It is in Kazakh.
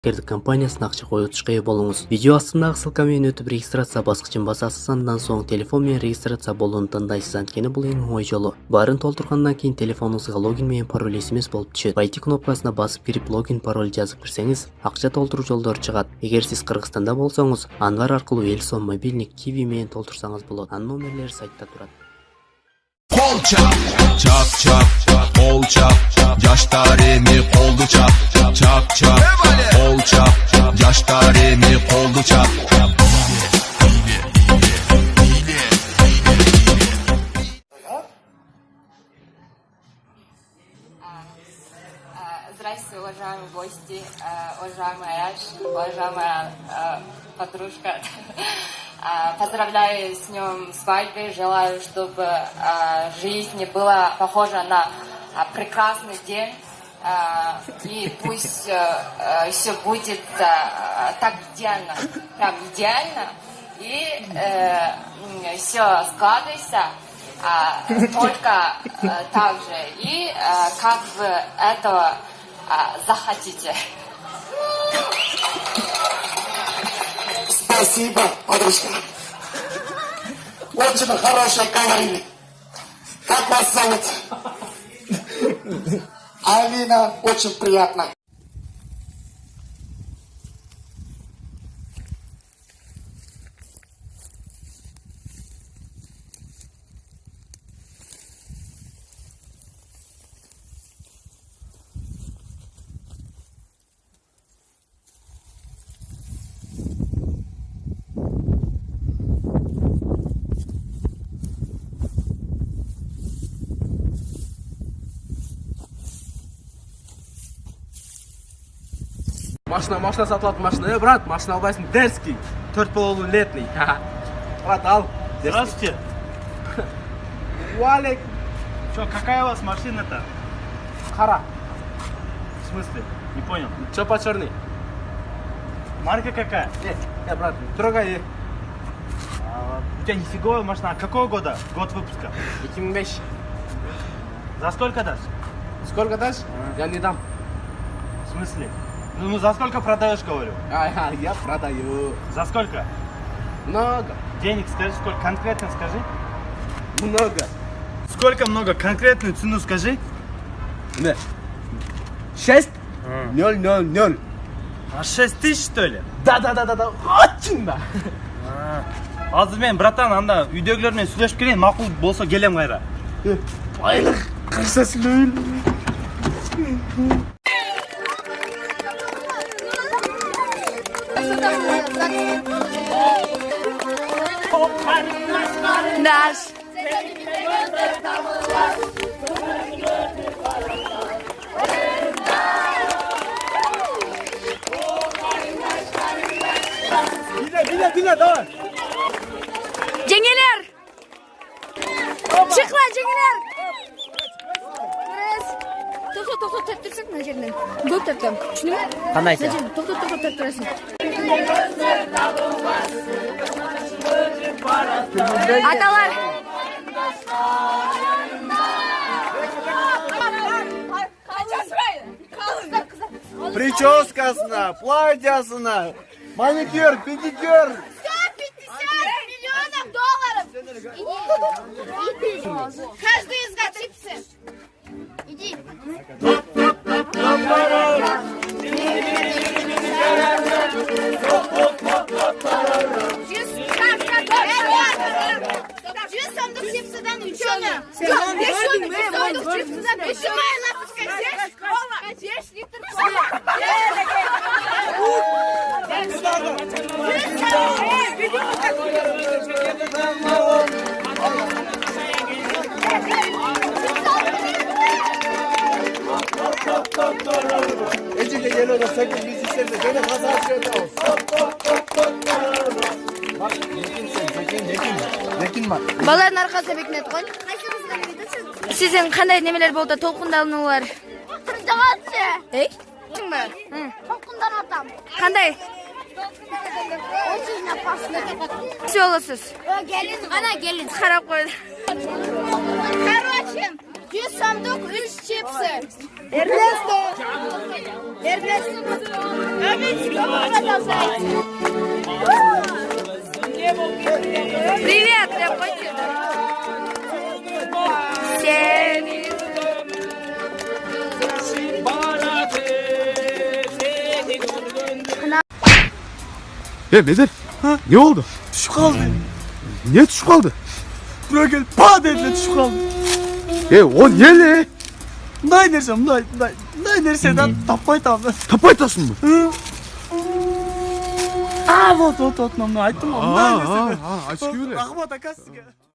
Кердік компаниясына ақша қойытышқа ие болыңыз. Видео астындағы ссылкамен өтіп регистрация басқышын басасыз, андан соң телефон менен регистрация болуunu тандайсыз. Анткени бул эң оңой жолу. Баарын толтургандан кийин телефонуңузга логин менен пароль смс болуп түшөт. Войти кнопкасына басып кирип логин пароль жазып кирсеңиз, акча толтуруу жолдору чыгат. Эгер сиз Кыргызстанда болсоңуз, Анвар аркылуу Элсон мобильник Kiwi менен толтурсаңыз болот. Анын номерлери сайтта турат. Kol çap, çap çap, kol çap, yaşlarımı koldu çap, çap çap, kol çap, yaşlarımı koldu çap. Здравствуйте, уважаемые гости, уважаемая Аяш, уважаемая подружка. Поздравляю с днем свадьбы, желаю, чтобы жизнь была похожа на прекрасный день. И пусть все будет так идеально, прям идеально. И все складывается только так же. И как вы этого захотите. Спасибо, подружка. Очень хорошая говорили. Как вас зовут? Алина, очень приятно. Машина сатылатын машина. Брат, машина албайсың, дерзкий. 4,5 летний. Брат, ал. Здравствуйте. Валик. Что, какая у вас машина-то? Кара. В смысле? Не понял. Чопа черный. Марка какая? Брат, трогай. У тебя нифиговая машина. А какого года? Год выпуска. 2005. За сколько дашь? Сколько дашь? Я не дам. В смысле? Ну за сколько продаешь, говорю? Я продаю. За сколько? Много. Денег скажи, сколько? Конкретно скажи. Много. Сколько много? Конкретную цену скажи. 6 000. А 6 тысяч, что ли? Да. Очень да. Азыр мен, братан, анда үйдөгүлөр менен сүйлөшүп келейин, макул болсо келем кайра. Байлык. Кырса сүйлөйүн. Наш. Bine, давай. Cengeler. Çık lan cengeler. To'xta, tursin mına yerden. Göp tartam. Tushundingmi? Qandaysa? To'xta, turasың. Atalar. Прическасына, платьясына, маникюр, педикюр. 150 миллионов долларов! Иди. Каждый из вас чипсы. Иди. Жүз сомдық чипсыдан ученый. Жоқ, 5 сомдық чипсыдан бешімай лапышка. 5 литр кола. Ecik'e geliyor da sakın biz işlerinde böyle kaza açıyoruz. Bak, Zekin var. Балалардын аркасы бекинет кой. Сиздин кандай немелер болду? Толкундалуулар. Тыңдағаншы. Эй? Тыңма. Толқындан атам. Кандай? Очень опасно. Все болосуз. Gelin, ana gelin. Карап койду. Короче, 100 сомдук 3 чипсы. Эрнесто. Привет, я хочу. Сени. Bedir. Ne oldu? Düşüp kaldı. Niye düşüp kaldı? Buraya gel. Pa dediler düşüp kaldı. O niye le? Nay dersem nay dersen tapay tamam. Tapaytasın mı? Aa, вот, nam aytdım. Nay dersen. Açık öyle. Rahmat akasıga.